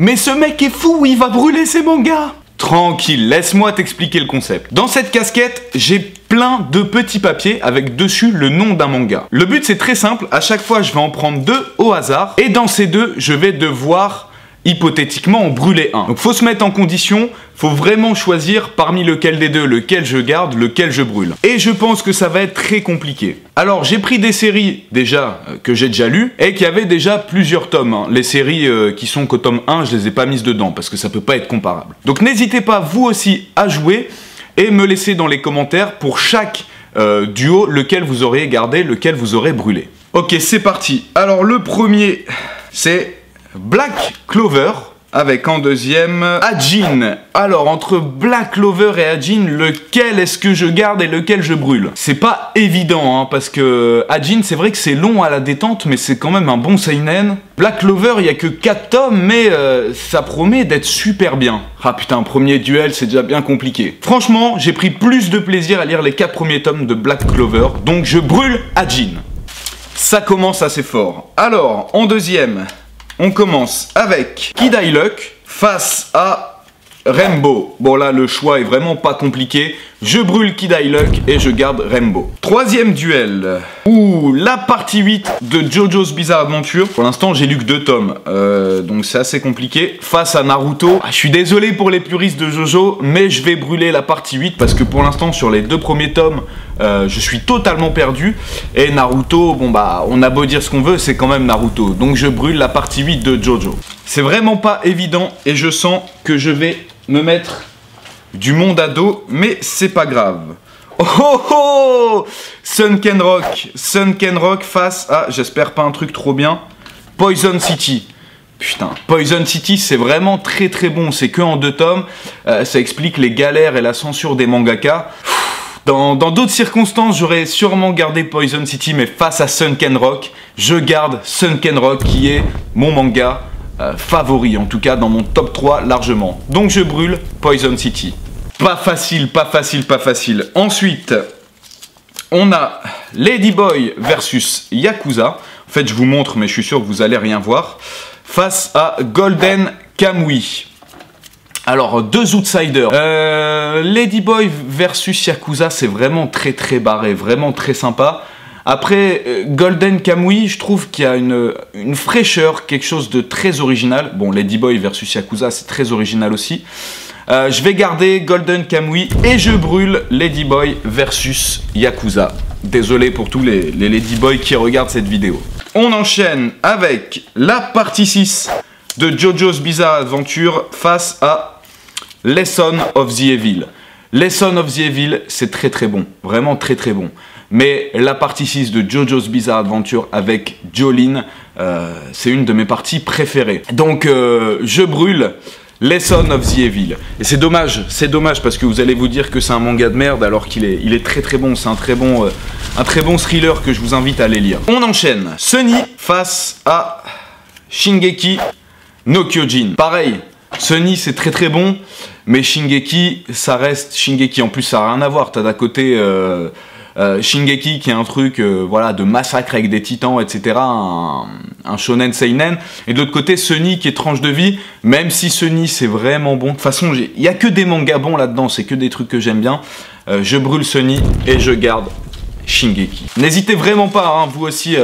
Mais ce mec est fou, il va brûler ses mangas. Tranquille, laisse-moi t'expliquer le concept. Dans cette casquette, j'ai plein de petits papiers avec dessus le nom d'un manga. Le but c'est très simple, à chaque fois je vais en prendre deux au hasard, et dans ces deux, je vais devoir hypothétiquement en brûler un. Donc faut se mettre en condition, faut vraiment choisir parmi lequel des deux, lequel je garde, lequel je brûle. Et je pense que ça va être très compliqué. Alors j'ai pris des séries déjà que j'ai déjà lues et qui avaient déjà plusieurs tomes. Hein. Les séries qui sont qu'au tome 1, je les ai pas mises dedans parce que ça peut pas être comparable. Donc n'hésitez pas vous aussi à jouer et me laisser dans les commentaires pour chaque duo lequel vous aurez gardé, lequel vous aurez brûlé. Ok, c'est parti. Alors le premier, c'est Black Clover, avec en deuxième Ajin. Alors entre Black Clover et Ajin, lequel est-ce que je garde et lequel je brûle? C'est pas évident, hein, parce que Ajin, c'est vrai que c'est long à la détente, mais c'est quand même un bon seinen. Black Clover, il y a que 4 tomes, mais ça promet d'être super bien. Ah putain, premier duel, c'est déjà bien compliqué. Franchement, j'ai pris plus de plaisir à lire les 4 premiers tomes de Black Clover, donc je brûle Ajin. Ça commence assez fort. Alors, en deuxième, on commence avec Kid I Luck face à Rainbow. Bon là le choix est vraiment pas compliqué. Je brûle Kid I Luck et je garde Rainbow. Troisième duel. Ouh, la partie 8 de JoJo's Bizarre Adventure. Pour l'instant j'ai lu que 2 tomes. Donc c'est assez compliqué. Face à Naruto. Je suis désolé pour les puristes de JoJo, mais je vais brûler la partie 8 parce que pour l'instant sur les 2 premiers tomes, je suis totalement perdu. Et Naruto, bon bah on a beau dire ce qu'on veut, c'est quand même Naruto. Donc je brûle la partie 8 de JoJo. C'est vraiment pas évident et je sens que je vais me mettre du monde à dos, mais c'est pas grave. Oh oh oh, Sunken Rock face à, j'espère pas un truc trop bien, Poison City. Putain, Poison City c'est vraiment très très bon, c'est que en 2 tomes, ça explique les galères et la censure des mangaka. Dans d'autres circonstances, j'aurais sûrement gardé Poison City, mais face à Sunken Rock, je garde Sunken Rock qui est mon manga favori, en tout cas dans mon top 3 largement. Donc je brûle Poison City. Pas facile, pas facile, pas facile. Ensuite, on a Ladyboy versus Yakuza. En fait, je vous montre, mais je suis sûr que vous allez rien voir. Face à Golden Kamuy. Alors, 2 outsiders. Ladyboy versus Yakuza, c'est vraiment très très barré, vraiment très sympa. Après, Golden Kamuy, je trouve qu'il y a une fraîcheur, quelque chose de très original. Bon, Ladyboy versus Yakuza, c'est très original aussi. Je vais garder Golden Kamuy et je brûle Ladyboy versus Yakuza. Désolé pour tous les Ladyboy qui regardent cette vidéo. On enchaîne avec la partie 6 de JoJo's Bizarre Adventure face à Lesson of the Evil. Lesson of the Evil, c'est très très bon, vraiment très très bon. Mais la partie 6 de JoJo's Bizarre Adventure avec Jolene, c'est une de mes parties préférées. Donc je brûle Lesson of the Evil. Et c'est dommage parce que vous allez vous dire que c'est un manga de merde alors qu'il est très très bon. C'est un très bon thriller que je vous invite à aller lire. On enchaîne. Sunny face à Shingeki no Kyojin. Pareil, Sunny c'est très très bon, mais Shingeki ça reste Shingeki. En plus ça n'a rien à voir. T'as d'un côté Shingeki qui est un truc voilà, de massacre avec des titans, etc. Un shonen seinen. Et de l'autre côté, Sunny qui est tranche de vie. Même si Sunny c'est vraiment bon. De toute façon, il n'y a que des mangas bons là-dedans. C'est que des trucs que j'aime bien. Je brûle Sunny et je garde Shingeki. N'hésitez vraiment pas, hein, vous aussi,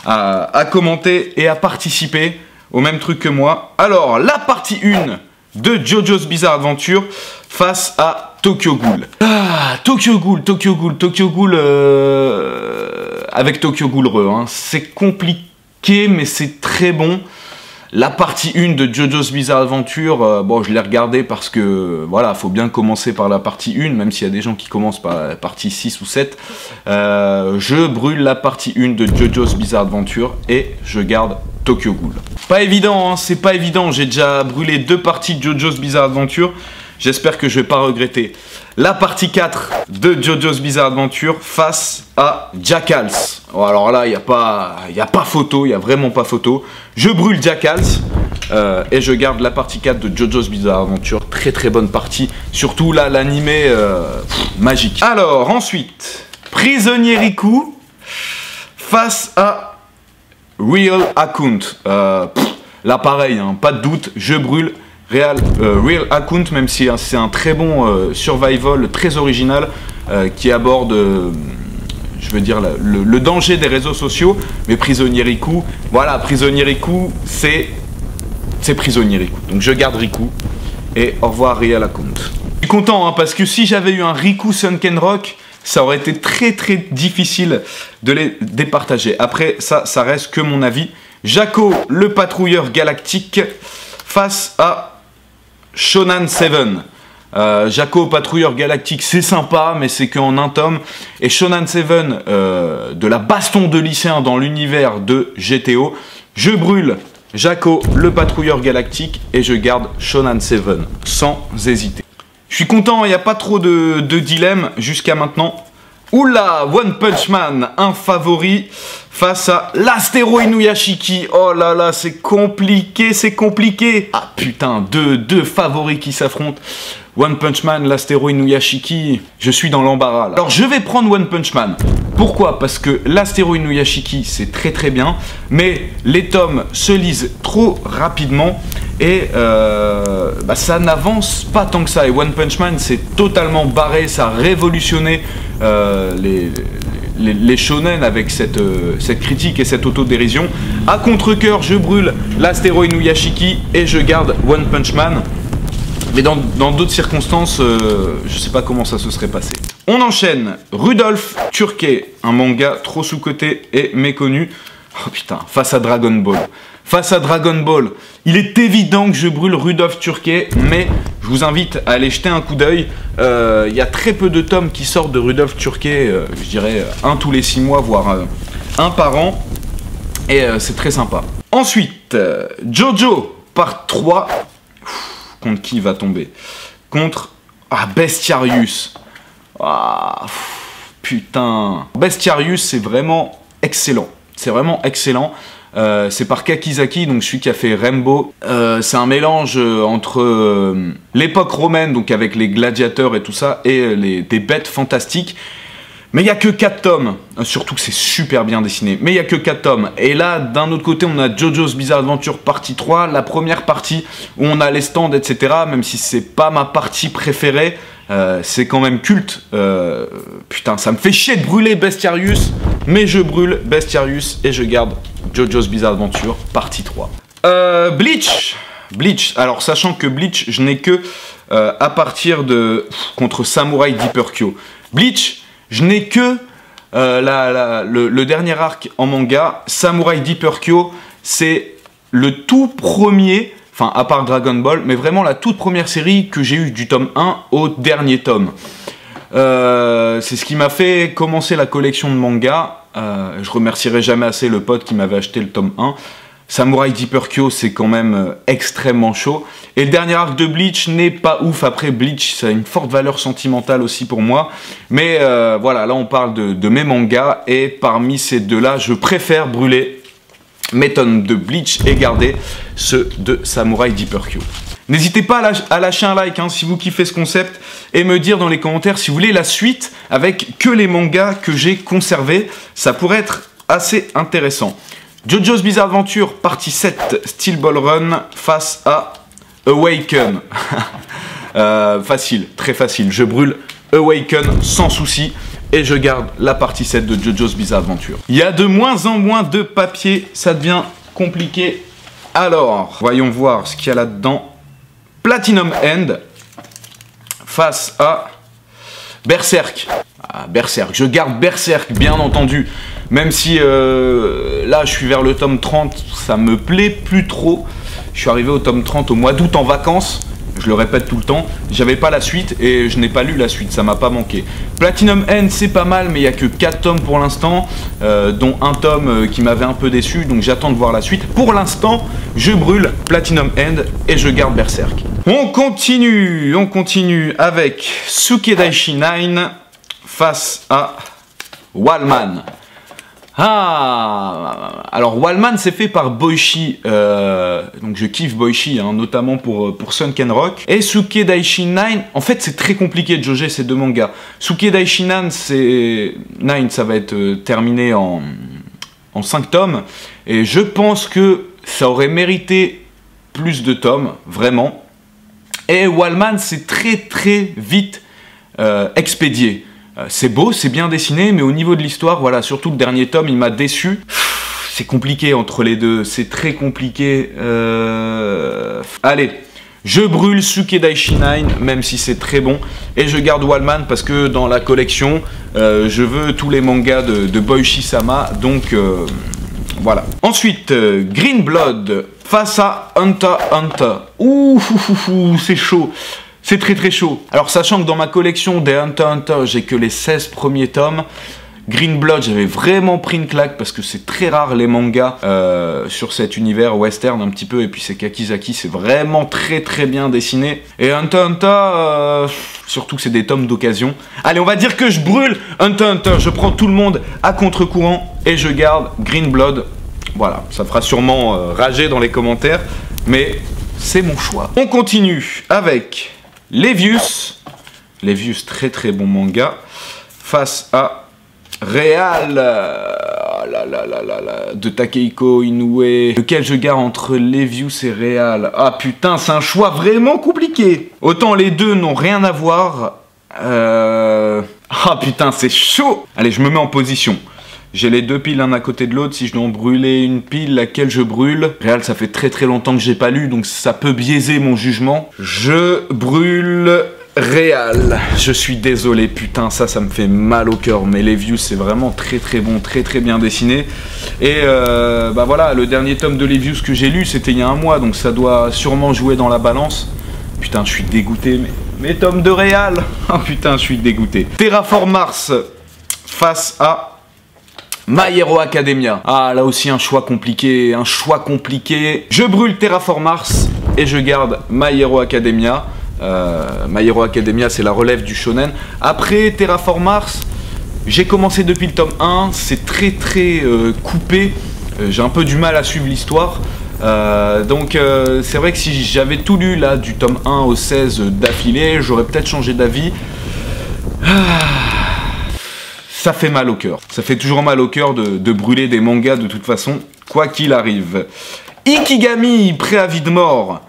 à commenter et à participer au même truc que moi. Alors, la partie 1 de JoJo's Bizarre Adventure face à Tokyo Ghoul. Ah, Tokyo Ghoul avec Tokyo Ghoul Re, hein. C'est compliqué mais c'est très bon. La partie 1 de JoJo's Bizarre Adventure, bon je l'ai regardé parce que voilà, faut bien commencer par la partie 1, même s'il y a des gens qui commencent par la partie 6 ou 7. Je brûle la partie 1 de JoJo's Bizarre Adventure et je garde Tokyo Ghoul. Pas évident, hein, c'est pas évident, j'ai déjà brûlé 2 parties de JoJo's Bizarre Adventure. J'espère que je vais pas regretter. La partie 4 de JoJo's Bizarre Adventure face à Jackals. Oh, alors là, il n'y a pas photo, il n'y a vraiment pas photo. Je brûle Jackals et je garde la partie 4 de JoJo's Bizarre Adventure. Très très bonne partie. Surtout là, l'animé magique. Alors, ensuite, Prisonnier Riku face à Real Account. Là pareil, hein, pas de doute, je brûle Real Account, même si hein, c'est un très bon survival, très original, qui aborde, je veux dire, le danger des réseaux sociaux. Mais Prisonnier Riku, voilà, Prisonnier Riku, c'est Prisonnier Riku. Donc je garde Riku, et au revoir Real Account. Je suis content, hein, parce que si j'avais eu un Riku Sunken Rock, ça aurait été très difficile de les départager. Après, ça reste que mon avis. Jaco, le patrouilleur galactique, face à Shonan 7. Jaco, patrouilleur galactique, c'est sympa, mais c'est qu'en un tome. Et Shonan 7, de la baston de lycéen dans l'univers de GTO. Je brûle Jaco, le patrouilleur galactique, et je garde Shonan 7, sans hésiter. Je suis content, il n'y a pas trop de dilemme jusqu'à maintenant. Oula, One Punch Man, un favori face à l'Astéro Inuyashiki. Oh là là, c'est compliqué, c'est compliqué. Ah putain, deux favoris qui s'affrontent. One Punch Man, l'Astéro Inuyashiki, je suis dans l'embarras. Alors je vais prendre One Punch Man. Pourquoi? Parce que l'Astéro Inuyashiki, c'est très bien, mais les tomes se lisent trop rapidement et ça n'avance pas tant que ça. Et One Punch Man, c'est totalement barré, ça a révolutionné les shonen avec cette critique et cette autodérision. À contre-cœur, je brûle l'Astéro Inuyashiki et je garde One Punch Man. Mais dans d'autres circonstances, je sais pas comment ça se serait passé. On enchaîne. Rudolph Turkey, un manga trop sous-coté et méconnu. Oh putain, face à Dragon Ball. Face à Dragon Ball, il est évident que je brûle Rudolph Turkey, mais je vous invite à aller jeter un coup d'œil. Il y a très peu de tomes qui sortent de Rudolph Turkey, je dirais un tous les 6 mois, voire un par an. Et c'est très sympa. Ensuite, Jojo, part 3. Contre qui va tomber? Contre Bestiarius. Ah, putain. Bestiarius, c'est vraiment excellent. C'est vraiment excellent. C'est par Kakizaki, donc celui qui a fait Rainbow. C'est un mélange entre l'époque romaine, donc avec les gladiateurs et tout ça, et des bêtes fantastiques. Mais il n'y a que 4 tomes, surtout que c'est super bien dessiné, mais il n'y a que 4 tomes. Et là, d'un autre côté, on a Jojo's Bizarre Adventure partie 3, la première partie où on a les stands, etc. Même si c'est pas ma partie préférée, c'est quand même culte. Putain, ça me fait chier de brûler Bestiarius, mais je brûle Bestiarius et je garde Jojo's Bizarre Adventure partie 3. Bleach, alors sachant que Bleach, je n'ai que à partir de... contre Samurai Deeper Kyo. Bleach, je n'ai que le dernier arc en manga. Samurai Deeper Kyo, c'est le tout premier, enfin à part Dragon Ball, mais vraiment la toute première série que j'ai eue du tome 1 au dernier tome. C'est ce qui m'a fait commencer la collection de mangas. Je remercierai jamais assez le pote qui m'avait acheté le tome 1. Samurai Deeper Kyo, c'est quand même extrêmement chaud. Et le dernier arc de Bleach n'est pas ouf. Après, Bleach, ça a une forte valeur sentimentale aussi pour moi. Mais voilà, là on parle de mes mangas. Et parmi ces deux-là, je préfère brûler mes tomes de Bleach et garder ceux de Samurai Deeper Kyo. N'hésitez pas à lâcher un like hein, si vous kiffez ce concept et me dire dans les commentaires si vous voulez la suite avec que les mangas que j'ai conservés. Ça pourrait être assez intéressant. Jojo's Bizarre Adventure, partie 7, Steel Ball Run, face à Awaken. Facile, très facile. Je brûle Awaken sans souci et je garde la partie 7 de Jojo's Bizarre Adventure. Il y a de moins en moins de papier, ça devient compliqué. Alors, voyons voir ce qu'il y a là-dedans. Platinum End, face à Berserk. Berserk, je garde Berserk, bien entendu. Même si là je suis vers le tome 30, ça me plaît plus trop. Je suis arrivé au tome 30 au mois d'août en vacances. Je le répète tout le temps, j'avais pas la suite et je n'ai pas lu la suite, ça m'a pas manqué. Platinum End c'est pas mal mais il n'y a que 4 tomes pour l'instant, dont un tome qui m'avait un peu déçu, donc j'attends de voir la suite. Pour l'instant, je brûle Platinum End et je garde Berserk. On continue avec Sukedaishi 9 face à Wallman. Alors Wallman c'est fait par Boichi, donc je kiffe Boichi, hein, notamment pour Sunken Rock. Et Sukedaishi 9, en fait c'est très compliqué de jauger ces deux mangas. Sukedaishi 9, ça va être terminé en 5 tomes, et je pense que ça aurait mérité plus de tomes, vraiment. Et Wallman, c'est très vite expédié. C'est beau, c'est bien dessiné, mais au niveau de l'histoire, voilà, surtout le dernier tome, il m'a déçu. C'est compliqué entre les deux, c'est très compliqué. Allez, je brûle Sukedai Shinine, même si c'est très bon, et je garde Wallman parce que dans la collection, je veux tous les mangas de Boichi-sama, donc voilà. Ensuite, Green Blood face à Hunter x Hunter. Ouh, c'est chaud. C'est très chaud. Alors, sachant que dans ma collection des Hunter x Hunter, j'ai que les 16 premiers tomes, Green Blood, j'avais vraiment pris une claque parce que c'est très rare les mangas sur cet univers western un petit peu, et puis c'est Kakizaki, c'est vraiment très bien dessiné. Et Hunter x Hunter, surtout que c'est des tomes d'occasion. Allez, on va dire que je brûle Hunter x Hunter, je prends tout le monde à contre-courant et je garde Green Blood. Voilà, ça fera sûrement rager dans les commentaires, mais c'est mon choix. On continue avec Levius. Levius, très bon manga, face à Real de Takehiko Inoue, lequel je garde entre Levius et Real. Ah putain, c'est un choix vraiment compliqué. Autant les deux n'ont rien à voir. Ah putain, c'est chaud. Allez, je me mets en position. J'ai les deux piles l'un à côté de l'autre. Si je dois en brûler une pile, laquelle je brûle? Real, ça fait très longtemps que j'ai pas lu, donc ça peut biaiser mon jugement. Je brûle Real. Je suis désolé, putain, ça me fait mal au cœur, mais Levius, c'est vraiment très bon, très bien dessiné. Et bah voilà, le dernier tome de Levius que j'ai lu, c'était il y a un mois, donc ça doit sûrement jouer dans la balance. Putain, je suis dégoûté, mais mes tomes de Real. Oh putain, je suis dégoûté. Terraform Mars face à My Hero Academia. Ah, là aussi un choix compliqué, Je brûle Terraform Mars et je garde My Hero Academia. My Hero Academia, c'est la relève du shonen. Après Terraform Mars, j'ai commencé depuis le tome 1, c'est très coupé, j'ai un peu du mal à suivre l'histoire. Donc c'est vrai que si j'avais tout lu là du tome 1 au 16 d'affilée, j'aurais peut-être changé d'avis. Ça fait mal au cœur. Ça fait toujours mal au cœur de brûler des mangas de toute façon, quoi qu'il arrive. Ikigami, préavis de mort.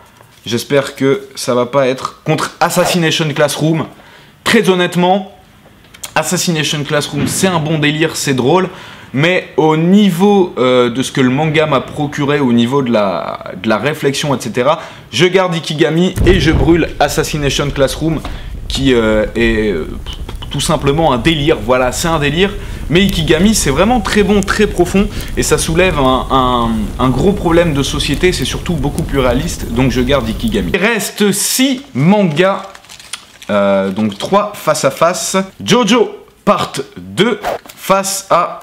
J'espère que ça va pas être contre Assassination Classroom. Très honnêtement, Assassination Classroom, c'est un bon délire, c'est drôle. Mais au niveau de ce que le manga m'a procuré, au niveau de la réflexion, etc., je garde Ikigami et je brûle Assassination Classroom, qui est tout simplement un délire. Voilà, c'est un délire. Mais Ikigami, c'est vraiment très bon, très profond, et ça soulève un gros problème de société, c'est surtout beaucoup plus réaliste, donc je garde Ikigami. Il reste 6 mangas, donc 3 face à face. Jojo Part 2 face à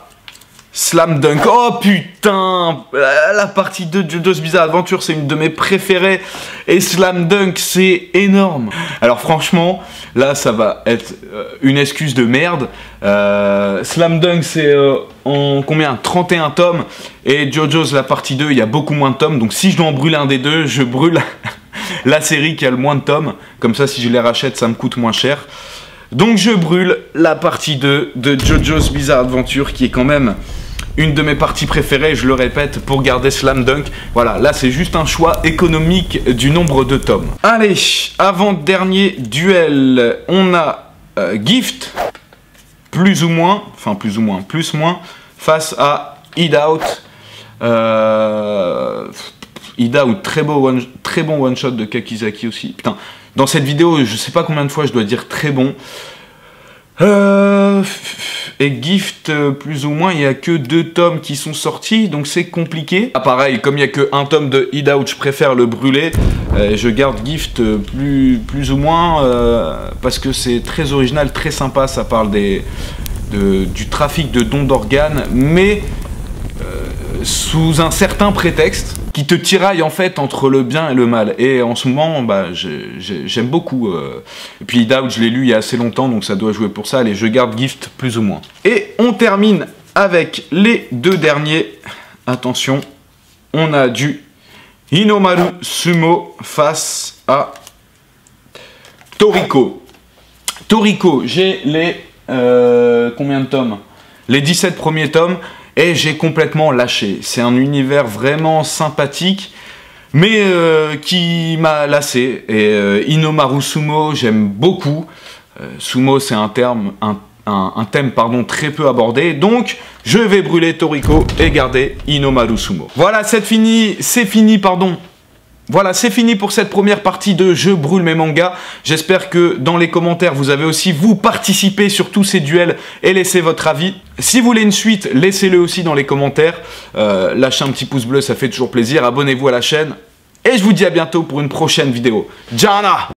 Slam Dunk. Oh putain, la partie 2 de JoJo's Bizarre Adventure, c'est une de mes préférées. Et Slam Dunk, c'est énorme. Alors franchement, là, ça va être une excuse de merde. Slam Dunk, c'est en combien? 31 tomes. Et JoJo's, la partie 2, il y a beaucoup moins de tomes. Donc si je dois en brûler un des deux, je brûle la série qui a le moins de tomes. Comme ça, si je les rachète, ça me coûte moins cher. Donc je brûle la partie 2 de JoJo's Bizarre Adventure, qui est quand même une de mes parties préférées, je le répète, pour garder Slam Dunk. Voilà, là c'est juste un choix économique du nombre de tomes. Allez, avant-dernier duel, on a Gift, plus ou moins, face à Eat Out. Eat Out, très bon one-shot de Kakizaki aussi. Putain, dans cette vidéo, je sais pas combien de fois je dois dire très bon. Et Gift, plus ou moins, il n'y a que 2 tomes qui sont sortis, donc c'est compliqué. Ah, pareil, comme il n'y a que 1 tome de Eat Out, je préfère le brûler. Je garde Gift plus ou moins, parce que c'est très original, très sympa, ça parle du trafic de dons d'organes, mais sous un certain prétexte qui te tiraille en fait entre le bien et le mal. Et en ce moment, bah, j'aime beaucoup. Et puis Eat Out, je l'ai lu il y a assez longtemps, donc ça doit jouer pour ça. Allez, je garde Gift plus ou moins. Et on termine avec les 2 derniers. Attention, on a du Hinomaru Sumo face à Toriko. Toriko, j'ai les... combien de tomes? Les 17 premiers tomes. et j'ai complètement lâché. C'est un univers vraiment sympathique, mais qui m'a lassé. Et Inomaru Sumo, j'aime beaucoup. Sumo, c'est un thème très peu abordé, donc je vais brûler Toriko et garder Inomaru Sumo. Voilà, c'est fini pour cette première partie de Je brûle mes mangas. J'espère que dans les commentaires, vous avez aussi, vous, participé sur tous ces duels et laissé votre avis. Si vous voulez une suite, laissez-le aussi dans les commentaires. Lâchez un petit pouce bleu, ça fait toujours plaisir. Abonnez-vous à la chaîne. Et je vous dis à bientôt pour une prochaine vidéo. Jana!